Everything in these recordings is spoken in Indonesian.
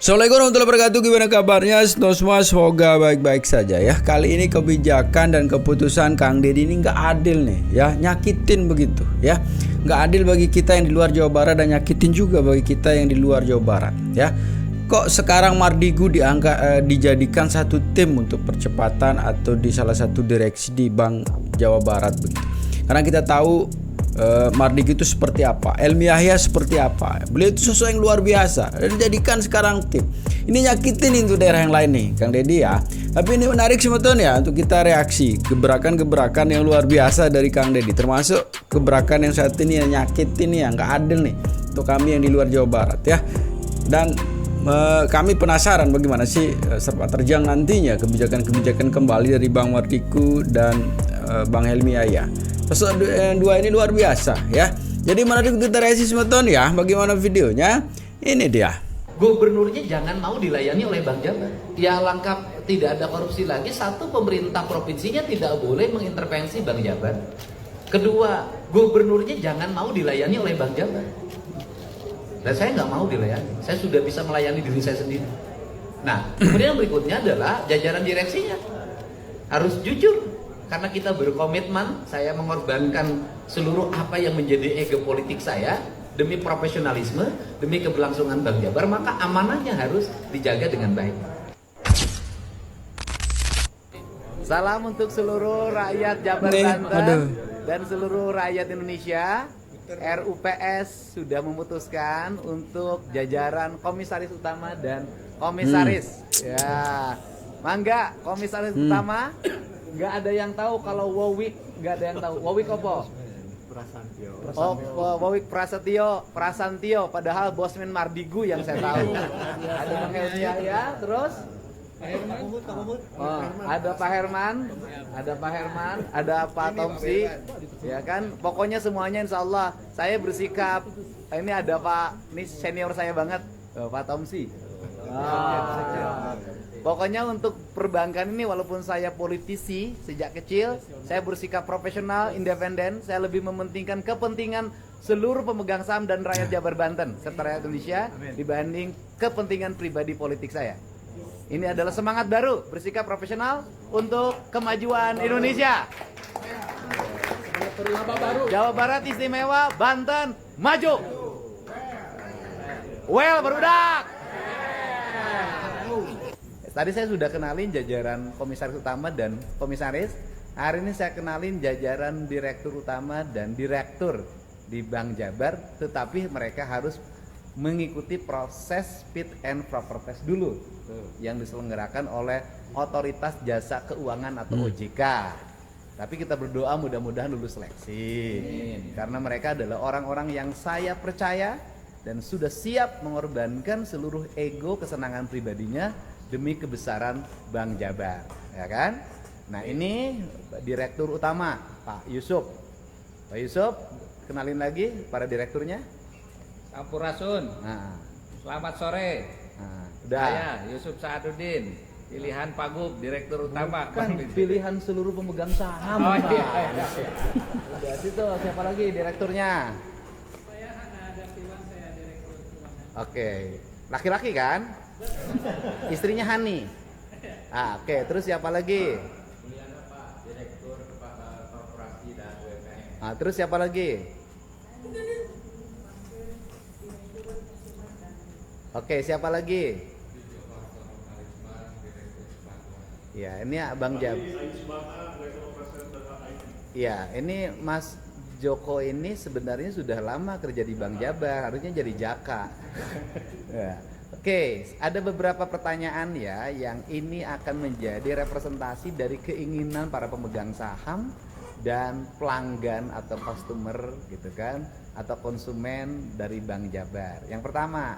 Assalamualaikum warahmatullahi wabarakatuh. Gimana kabarnya semua? Semoga baik-baik saja ya. Kali ini kebijakan dan keputusan Kang Deddy ini nggak adil nih ya, nyakitin begitu ya. Nggak adil bagi kita yang di luar Jawa Barat dan nyakitin juga bagi kita yang di luar Jawa Barat ya. Kok sekarang Mardigu dijadikan satu tim untuk percepatan atau di salah satu direksi di Bank Jawa Barat begitu. Karena kita tahu Mardigu itu seperti apa, Helmi Yahya seperti apa. Beliau itu sosok yang luar biasa dan dijadikan sekarang tim. Ini nyakitin itu daerah yang lain nih Kang Deddy ya. Tapi ini menarik sebetulnya ya untuk kita reaksi gebrakan-gebrakan yang luar biasa dari Kang Deddy, termasuk gebrakan yang saat ini yang nyakitin nih, yang nggak adil nih untuk kami yang di luar Jawa Barat ya. Dan kami penasaran bagaimana sih serba terjang nantinya kebijakan-kebijakan kembali dari Bang Mardigu dan Bang Helmi Yahya. Sosok dua ini luar biasa ya. Jadi menarik untuk kita reaksi semeton ya. Bagaimana videonya? Ini dia. Gubernurnya jangan mau dilayani oleh Bank Jabar. Ya lengkap, tidak ada korupsi lagi. Satu, pemerintah provinsinya tidak boleh mengintervensi Bank Jabar. Kedua, gubernurnya jangan mau dilayani oleh Bank Jabar. Dan saya nggak mau dilayani. Saya sudah bisa melayani diri saya sendiri. Nah, kemudian berikutnya adalah jajaran direksinya harus jujur. Karena kita berkomitmen, saya mengorbankan seluruh apa yang menjadi ego politik saya demi profesionalisme, demi keberlangsungan Bank Jabar, maka amanahnya harus dijaga dengan baik. Salam untuk seluruh rakyat Jabar Banten dan seluruh rakyat Indonesia. RUPS sudah memutuskan untuk jajaran komisaris utama dan komisaris. Ya, mangga komisaris utama. Nggak ada yang tahu kalau Wowik, nggak ada yang tahu. Wowik apa? Prasantio. Oh, Wowik Prasantio. Padahal Bosman Mardigu yang saya tahu. Ada Bang Helmi Yahya, terus ada Pak Herman, ada Pak Tomsi, ya kan? Pokoknya semuanya Insya Allah saya bersikap. Ini ada Pak, ini senior saya banget, Pak Tomsi. Pokoknya untuk perbankan ini walaupun saya politisi sejak kecil, saya bersikap profesional, independen. Saya lebih mementingkan kepentingan seluruh pemegang saham dan rakyat Jabar Banten serta rakyat Indonesia dibanding kepentingan pribadi politik saya. Ini adalah semangat baru, bersikap profesional untuk kemajuan Indonesia. Jawa Barat istimewa, Banten maju. Well berudak. Tadi saya sudah kenalin jajaran komisaris utama dan komisaris. Hari ini saya kenalin jajaran direktur utama dan direktur di Bank Jabar. Tetapi mereka harus mengikuti proses fit and proper test dulu yang diselenggarakan oleh Otoritas Jasa Keuangan atau OJK. Tapi kita berdoa mudah-mudahan lulus seleksi. Karena mereka adalah orang-orang yang saya percaya dan sudah siap mengorbankan seluruh ego kesenangan pribadinya demi kebesaran Bank Jabar, ya kan? Nah ini direktur utama Pak Yusuf. Pak Yusuf, kenalin lagi para direkturnya. Sampurasun. Nah, Selamat sore. nah udah. Saya Yusuf Saaduddin, pilihan Pagub, direktur utama. Kan pilihan seluruh pemegang saham. Oh, iya. Udah situ, siapa lagi direkturnya? Saya Hana Dartiwan, saya direktur keuangan. Oke, laki-laki kan? Istrinya Hani. Oke, terus siapa lagi? Mulyana Pak, direktur korporasi dan UMKM. Terus siapa lagi? Oke, siapa lagi? Ya, ini Abang Jab. Ya, ini Mas Joko ini sebenarnya sudah lama kerja di Bank Jabar, harusnya jadi Jaka. Ya. Oke, ada beberapa pertanyaan ya yang ini akan menjadi representasi dari keinginan para pemegang saham dan pelanggan atau customer gitu kan, atau konsumen dari Bank Jabar. Yang pertama,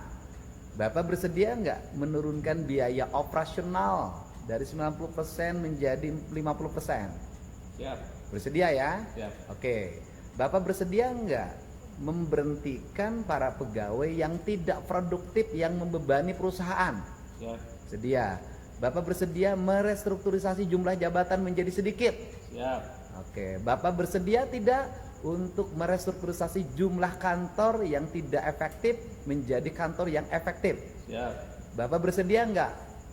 Bapak bersedia nggak menurunkan biaya operasional dari 90% menjadi 50%? Siap. Bersedia ya? Siap. Oke, Bapak bersedia nggak memberhentikan para pegawai yang tidak produktif yang membebani perusahaan? Siap. Sedia. Bapak bersedia merestrukturisasi jumlah jabatan menjadi sedikit? Siap. Oke, Bapak bersedia tidak untuk merestrukturisasi jumlah kantor yang tidak efektif menjadi kantor yang efektif? Siap. Bapak bersedia nggak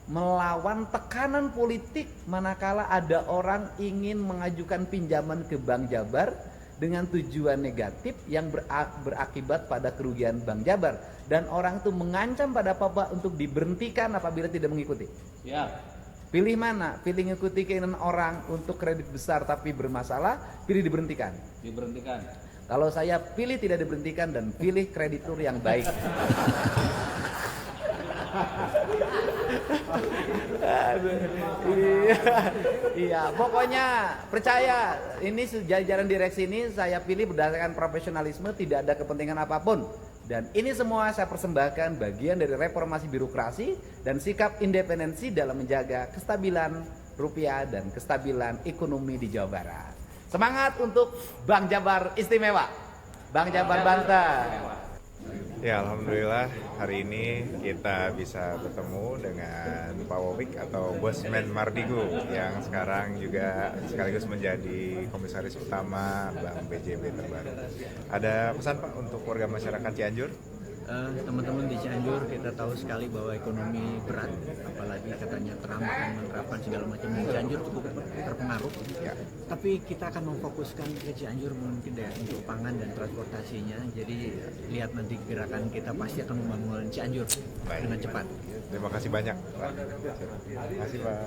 melawan tekanan politik manakala ada orang ingin mengajukan pinjaman ke Bank Jabar dengan tujuan negatif yang berakibat pada kerugian Bank Jabar, dan orang itu mengancam pada Bapak untuk diberhentikan apabila tidak mengikuti? Ya. Pilih mana? Pilih mengikuti keinginan orang untuk kredit besar tapi bermasalah, pilih diberhentikan. Diberhentikan. Kalau saya pilih tidak diberhentikan dan pilih kreditur yang baik. Iya, pokoknya percaya ini jajaran direksi ini saya pilih berdasarkan profesionalisme, tidak ada kepentingan apapun. Dan ini semua saya persembahkan bagian dari reformasi birokrasi dan sikap independensi dalam menjaga kestabilan rupiah dan kestabilan ekonomi di Jawa Barat. Semangat untuk Bank Jabar Istimewa, Bank Jabar Banten. Ya, alhamdulillah hari ini kita bisa bertemu dengan Pak Wowik atau Bosman Mardigu yang sekarang juga sekaligus menjadi komisaris utama Bank BJB terbaru. Ada pesan Pak untuk warga masyarakat Cianjur? Teman-teman di Cianjur, kita tahu sekali bahwa ekonomi berat, apalagi katanya Trump akan menerapkan segala macam. Cianjur cukup terpengaruh, Ya. tapi kita akan memfokuskan ke Cianjur mungkin ya untuk pangan dan transportasinya. Jadi lihat nanti gerakan kita pasti akan membangun Cianjur Baik. dengan cepat. Terima kasih banyak Pak. Terima kasih Pak.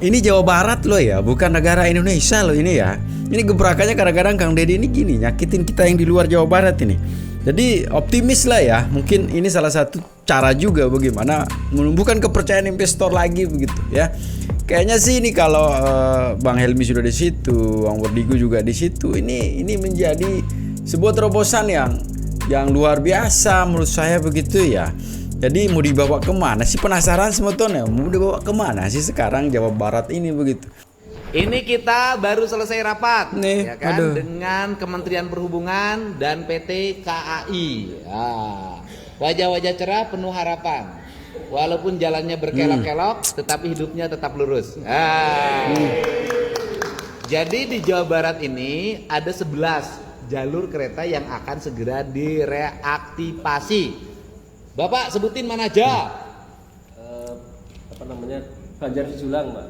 Ini Jawa Barat loh ya, bukan negara Indonesia loh ini ya. Ini gebrakannya kadang-kadang Kang Deddy ini gini, nyakitin kita yang di luar Jawa Barat ini. Jadi optimis lah ya, mungkin ini salah satu cara juga bagaimana menumbuhkan kepercayaan investor lagi begitu ya. Kayaknya sih ini kalau Bang Helmi sudah di situ, Bang Wardigu juga di situ, ini menjadi sebuah terobosan yang luar biasa menurut saya begitu ya. Jadi mau dibawa kemana sih, penasaran sebetulnya mau dibawa kemana sih sekarang Jawa Barat ini begitu. Ini kita baru selesai rapat Nih, ya kan, aduh. dengan Kementerian Perhubungan dan PT KAI. Ya. Wajah-wajah cerah penuh harapan. Walaupun jalannya berkelok-kelok, tetapi hidupnya tetap lurus. Jadi di Jawa Barat ini ada 11 jalur kereta yang akan segera direaktivasi. Bapak sebutin mana aja? Banjar Cijulang, Pak.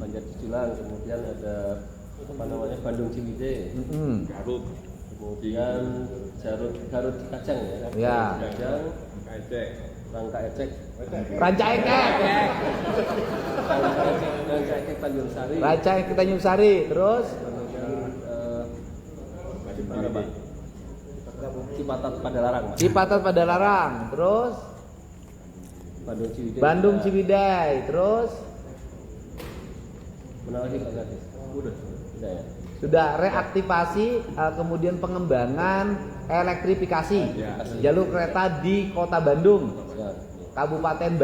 Banjar Cijulang, kemudian ada Bandung Ciwidey, Garut, kemudian Garut Kacang ya. Ya. Kacang, Rangka Ecek, Rancaekek. Rangka Ecek Tanjung Sari, Rancaekek Tanjung Sari, terus mana, Pak? Cipatat Padalarang, Pak. Cipatat Padalarang, terus Bandung Ciwidey, Bandung Ciwidey, terus mana lagi Pak Gadis? Udah ya. sudah reaktivasi, kemudian pengembangan elektrifikasi jalur kereta di Kota Bandung, Ya. Kabupaten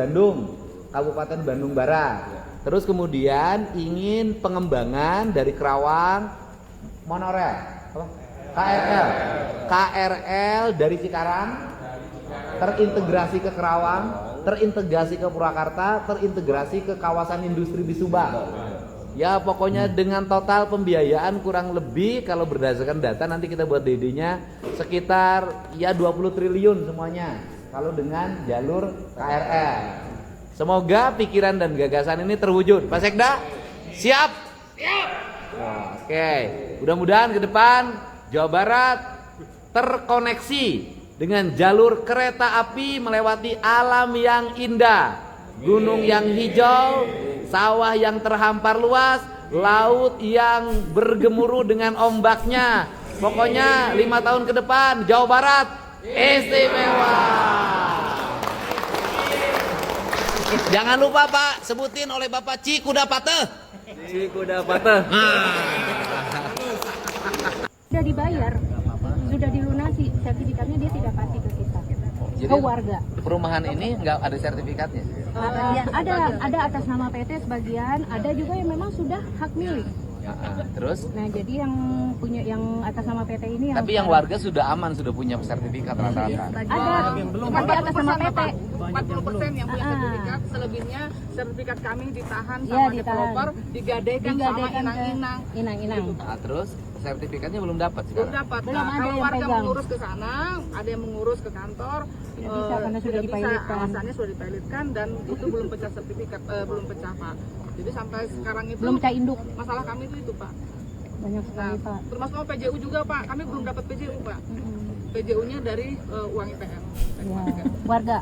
Bandung Barat. Terus kemudian ingin pengembangan dari Kerawang monorail, apa? KRL dari Cikarang terintegrasi ke Kerawang, terintegrasi ke Purwakarta, terintegrasi ke kawasan industri di Subang. Ya pokoknya dengan total pembiayaan kurang lebih kalau berdasarkan data nanti kita buat DD-nya sekitar ya 20 triliun semuanya kalau dengan jalur KRL. Semoga pikiran dan gagasan ini terwujud. Pak Sekda, siap? Siap. Oke, mudah-mudahan ke depan Jawa Barat terkoneksi dengan jalur kereta api melewati alam yang indah, gunung yang hijau, sawah yang terhampar luas, laut yang bergemuruh dengan ombaknya. Pokoknya 5 tahun ke depan Jawa Barat istimewa. Jangan lupa Pak, sebutin oleh Bapak Cikudapate. Cikudapate. Sudah dibayar, sudah dilunasi, sertifikatnya dia tidak kasih ke kita, ke warga. Perumahan ini nggak ada sertifikatnya. Ya, ada atas nama PT sebagian, ada juga yang memang sudah hak milik. Ya, terus? Nah, jadi yang punya yang atas nama PT ini Tapi yang warga sudah aman, sudah punya sertifikat rata-rata. ada tapi atas nama PT. 40% yang punya sertifikat, selebihnya sertifikat kami ditahan Iya, sama ditahan. developer, digadaikan sama Digadaikan ke inang-inang. Nah, terus sertifikatnya belum dapat Belum sekarang. dapat. Belum Nah, ada kalau yang warga pegang. mengurus ke sana, ada yang mengurus ke kantor. Tidak bisa karena sudah tidak bisa, dipilotkan. alasannya sudah dipilotkan dan itu belum pecah sertifikat, belum pecah Pak. Jadi sampai sekarang itu Belum pecah induk. masalah kami itu Pak. Banyak Nah, sekali, Pak. termasuk PJU juga Pak. Kami belum dapat PJU Pak. PJU-nya dari uang IPM. Ya, warga.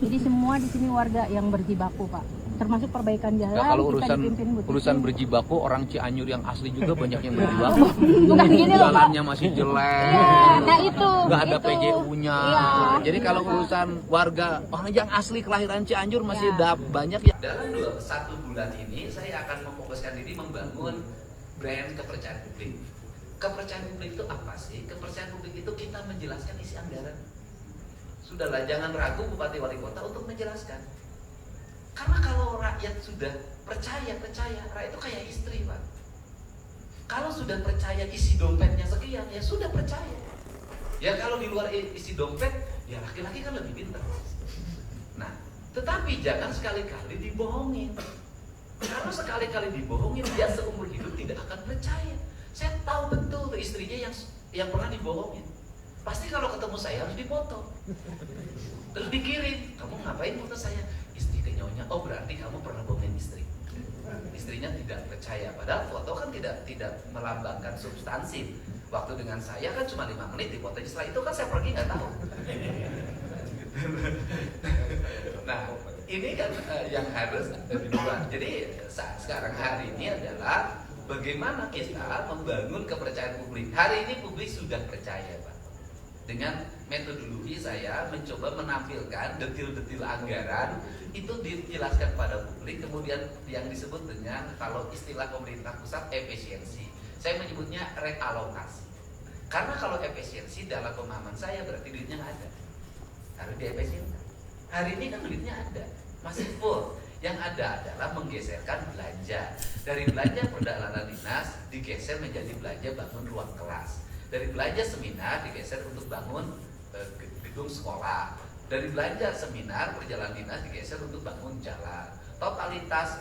Jadi semua di sini warga yang berjibaku, Pak. Termasuk perbaikan jalan. Ya, kalau kita dipimpin Bu Titi. urusan berjibaku, orang Cianjur yang asli juga banyak yang berjibaku. Bukan gini loh, Pak. Jalannya masih jelek. Iya, nah itu. Nggak ada itu. PJU-nya. Iya. Jadi kalau urusan warga orang yang asli kelahiran Cianjur masih Ya. banyak ya. Dalam 1 bulan ini saya akan memfokuskan diri membangun brand kepercayaan publik. Kepercayaan publik itu apa sih? Kepercayaan publik itu kita menjelaskan isi anggaran. Sudahlah, jangan ragu Bupati Wali Kota untuk menjelaskan. Karena kalau rakyat sudah percaya, rakyat itu kayak istri, Pak. Kalau sudah percaya isi dompetnya sekian, ya sudah percaya. Ya kalau di luar isi dompet, ya laki-laki kan lebih pintar. Nah, tetapi jangan sekali-kali dibohongin. Karena sekali-kali dibohongin, dia seumur hidup tidak akan percaya. Saya tahu betul tuh istrinya yang pernah dibohongin. Pasti kalau ketemu saya harus dipoto. Terus dikirim, kamu ngapain foto saya? Istri kenyonya, oh berarti kamu pernah bohongin istri. Istrinya tidak percaya, padahal foto kan tidak melambangkan substansi. Waktu dengan saya kan cuma 5 menit dipoto, setelah itu kan saya pergi nggak tahu. Nah, ini kan yang harus dibuat. Jadi sekarang hari ini adalah bagaimana kita membangun kepercayaan publik. Hari ini publik sudah percaya, Pak. Dengan metodologi saya mencoba menampilkan detil-detil anggaran itu dijelaskan pada publik, kemudian yang disebut dengan kalau istilah pemerintah pusat efisiensi. Saya menyebutnya realokasi. Karena kalau efisiensi dalam pemahaman saya berarti duitnya nggak ada, harus diefisienkan. Hari ini kan duitnya ada, masih full. Yang ada adalah menggeserkan belanja. Dari belanja perjalanan dinas digeser menjadi belanja bangun ruang kelas. Dari belanja seminar digeser untuk bangun gedung sekolah. Dari belanja seminar perjalanan dinas digeser untuk bangun jalan. Totalitas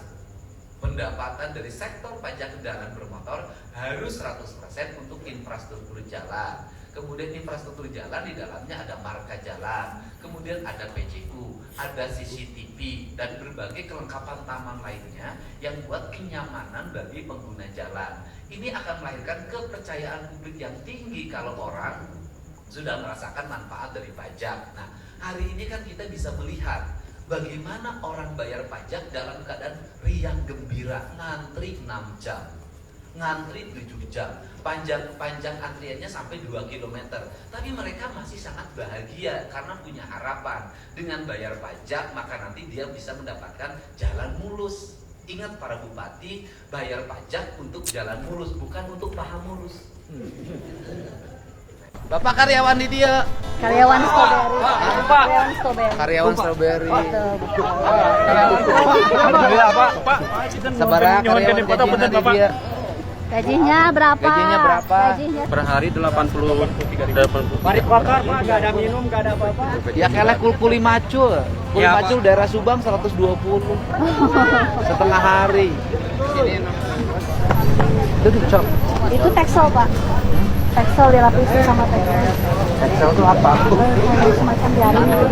pendapatan dari sektor pajak kendaraan bermotor harus 100% untuk infrastruktur jalan. Kemudian infrastruktur jalan di dalamnya ada marka jalan, kemudian ada PJU, ada CCTV dan berbagai kelengkapan taman lainnya yang buat kenyamanan bagi pengguna jalan. Ini akan melahirkan kepercayaan publik yang tinggi kalau orang sudah merasakan manfaat dari pajak. Nah, hari ini kan kita bisa melihat bagaimana orang bayar pajak dalam keadaan riang gembira, ngantri 6 jam, ngantri 7 jam, panjang antriannya sampai 2 km. Tapi mereka masih sangat bahagia karena punya harapan dengan bayar pajak maka nanti dia bisa mendapatkan jalan mulus. Ingat para bupati, bayar pajak untuk jalan mulus, bukan untuk paha mulus. Bapak karyawan di dia. Karyawan Strawberry. Karyawan Strawberry. Karyawan Strawberry. Alhamdulillah Pak. Sabara karyawan gajinya di dia. Gajinya berapa? Gajinya berapa? Gajinya Per hari 80. Mari bakar Pak, enggak ada minum, enggak ada apa-apa. Ya kalah kuli macul. Kuli Ya, macul daerah Subang 120. Setengah hari. Itu cok. itu Texel, Pak. Texel dilapisi sama Texel. Excel itu apa? Semacam jaring gitu.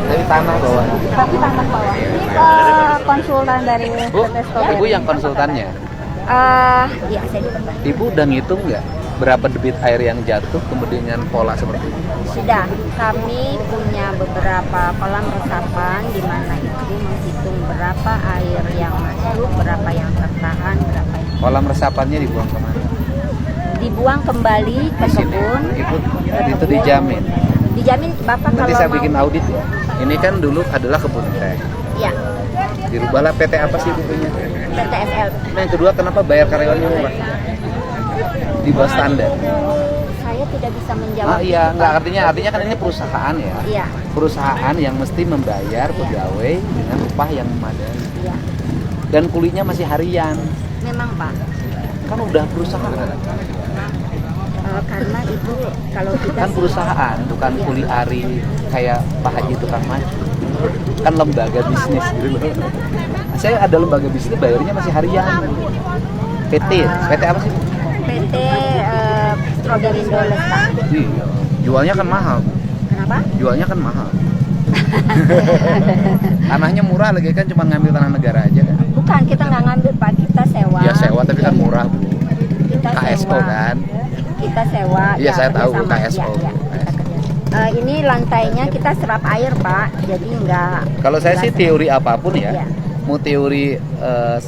Dari tanah bawah. Tapi tanah bawah. Ini konsultan dari Bu, PT Strawberry. ibu yang konsultannya. Iya, saya juga. Ibu udah ngitung nggak berapa debit air yang jatuh kemudian dengan pola seperti ini? Sudah, kami punya beberapa kolam resapan di mana itu menghitung berapa air yang masuk, berapa yang tertahan, berapa yang Kolam resapannya dibuang kemana? dibuang kembali ke kebun. Itu dijamin. Dijamin Bapak Nanti kalau saya mau. bikin audit ya. Ini kan dulu adalah kebun teh. Ya, Dirubahlah PT apa sih bukunya? PTSL. Nah yang kedua kenapa bayar karyawannya murah? Di bawah standar. Saya tidak bisa menjawab. Ah iya, itu, nggak Pak. artinya kan ini perusahaan ya. Iya, Perusahaan yang mesti membayar pegawai dengan upah yang memadai. iya. Dan kulinya masih harian. Memang Pak. Kan udah perusahaan. Karena itu kalau kita Kan perusahaan, bukan kuli ari kayak Pak Haji tukang maju. Kan lembaga bisnis gitu loh. Saya ada lembaga bisnis bayarnya masih harian. PT apa sih? PT Proderindo Lestari. Iya. Jualnya kan mahal. Kenapa? Jualnya kan mahal. Tanahnya murah lagi kan, cuma ngambil tanah negara aja kan. Bukan, kita nggak ngambil Pak, kita sewa. Ya sewa tapi kan murah Bu. Kita KSO sewa. kan. Kita sewa. Iya saya tahu bersama. KSO. Ya, kita kerja. Ini lantainya kita serap air Pak, jadi nggak. Kalau saya sih nggak teori apapun ya, Iya. mau teori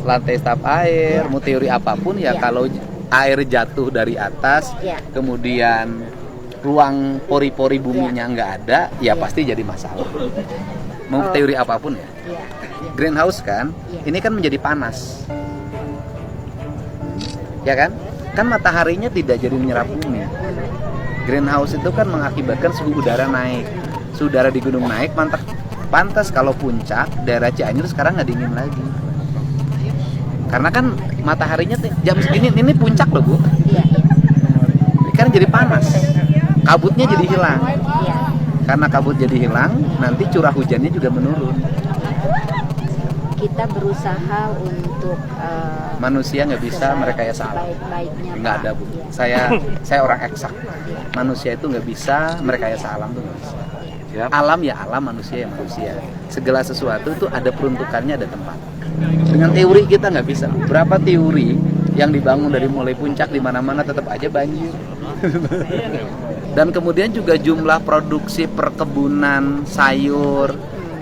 lantai staf air, Iya. mau teori apapun ya, Iya. kalau air jatuh dari atas, Iya. kemudian ruang pori-pori buminya nggak ada, ya Iya. pasti jadi masalah. Mau Oh. teori apapun ya. Iya. Greenhouse kan, Iya. ini kan menjadi panas, ya kan? Kan mataharinya tidak jadi menyerap bumi. Greenhouse itu kan mengakibatkan suhu udara naik. Suhu udara di gunung naik, pantas kalau puncak daerah Cianjur sekarang nggak dingin lagi. Karena kan mataharinya jam segini ini puncak loh Bu. Iya. Kan jadi panas. Kabutnya jadi hilang. Iya. Karena kabut jadi hilang, nanti curah hujannya juga menurun. Kita berusaha untuk Manusia nggak bisa merekayasa alam. sebaik-baiknya Nggak Pak. ada Bu. Iya. Saya orang eksak. Manusia itu nggak bisa merekayasa alam tuh nggak bisa. Alam ya alam, manusia ya manusia. Segala sesuatu itu ada peruntukannya, ada tempat. Dengan teori kita nggak bisa. Berapa teori yang dibangun dari mulai puncak di mana-mana tetap aja banjir. Dan kemudian juga jumlah produksi perkebunan sayur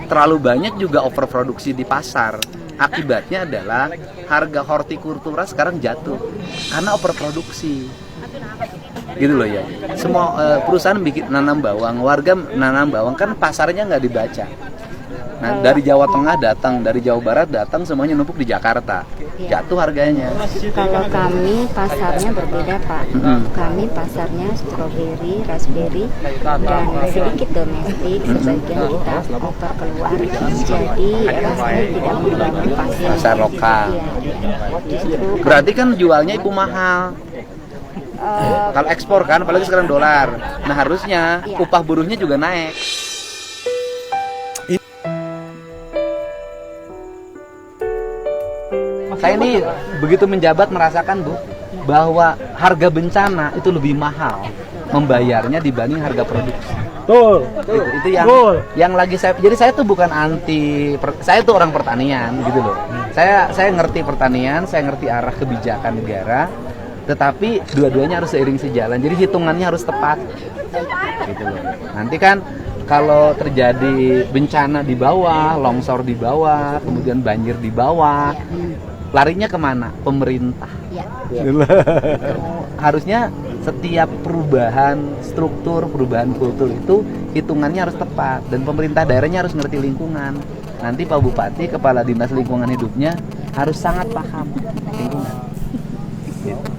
terlalu banyak juga overproduksi di pasar. Akibatnya adalah harga hortikultura sekarang jatuh karena overproduksi. Gitu loh ya. Semua perusahaan bikin nanam bawang, warga nanam bawang kan pasarnya nggak dibaca. Nah, dari Jawa Tengah datang, dari Jawa Barat datang, semuanya numpuk di Jakarta. Jatuh harganya. Kalau kami pasarnya berbeda Pak. Kami pasarnya stroberi, raspberry, dan sedikit domestik, sebagian kita oper keluar. Jadi rasanya tidak mengganggu Pasar lokal. Iya. Justru Berarti kan jualnya itu mahal. Kalau ekspor kan, apalagi sekarang dolar. Nah harusnya Iya. upah buruhnya juga naik. Saya ini begitu menjabat merasakan Bu, bahwa harga bencana itu lebih mahal membayarnya dibanding harga produksi. Betul. Itu yang lagi saya. Jadi saya tuh bukan saya tuh orang pertanian gitu loh. Saya ngerti pertanian, saya ngerti arah kebijakan negara, tetapi dua-duanya harus seiring sejalan. Jadi hitungannya harus tepat. Gitu loh. Nanti kan kalau terjadi bencana di bawah, longsor di bawah, kemudian banjir di bawah, larinya kemana? Pemerintah. Harusnya setiap perubahan struktur, perubahan kultur itu hitungannya harus tepat, dan pemerintah daerahnya harus ngerti lingkungan. Nanti Pak Bupati, Kepala Dinas Lingkungan Hidupnya harus sangat paham lingkungan.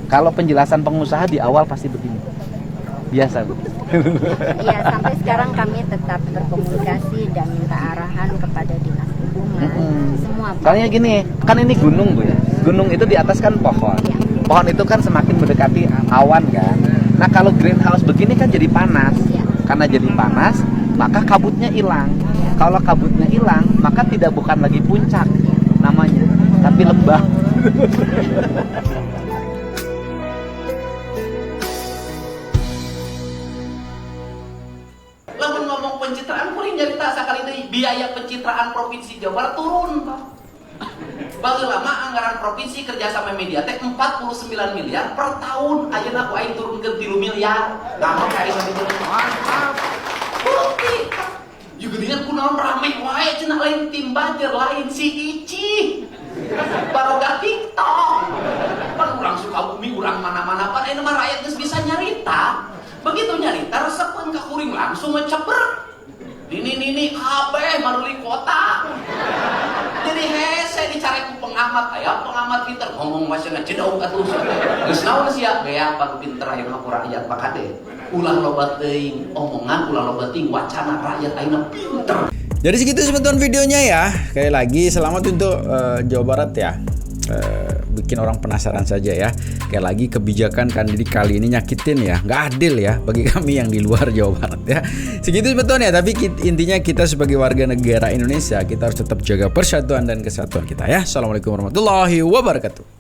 Kalau penjelasan pengusaha di awal pasti begini, biasa Bu. Iya, sampai sekarang kami tetap berkomunikasi dan minta arahan kepada dinas lingkungan. Semua Pak. Soalnya gini, kan ini gunung Bu ya. Gunung itu di atas kan pohon. Iya. Pohon itu kan semakin mendekati awan kan. Nah kalau greenhouse begini kan jadi panas. Iya. Karena jadi panas, maka kabutnya hilang. Kalau kabutnya hilang, maka tidak bukan lagi puncak namanya, tapi lembah. Lamun ngomong pencitraan, kuring nyarita sakali deui biaya pencitraan Provinsi Jawa Barat turun, Pak. Bageulama anggaran provinsi kerja sama Mediatek 49 miliar per tahun. Ayeuna ku aing turunkeun 3 miliar. Gampang ka aing mah. Bukti. Juga dengan kunaon rame wae cenah lain tim Banjar, lain si Ici. Baroga TikTok. Pan urang Sukabumi, urang mana-mana pan aya mah rakyat geus bisa nyarita. Begitu nyarita resepeun ka kuring langsung ngeceber. Nini kabeh maruli kota. Jadi hese dicari ku pengamat, aya pengamat pinter ngomong masana cedauk atuh. Geus naon sia gaya panu pinter ayeuna ku rakyat pakade. Ulah loba teuing omongan, ulah loba teuing wacana rakyat ayeuna pinter. Jadi segitu sebentar videonya ya. Sekali lagi selamat untuk Jawa Barat ya. bikin orang penasaran saja ya. Kayak lagi kebijakan Kang Deddy kali ini nyakitin ya, nggak adil ya bagi kami yang di luar Jawa Barat ya. Segitu sebetulnya, tapi intinya kita sebagai warga negara Indonesia kita harus tetap jaga persatuan dan kesatuan kita ya. Assalamualaikum warahmatullahi wabarakatuh.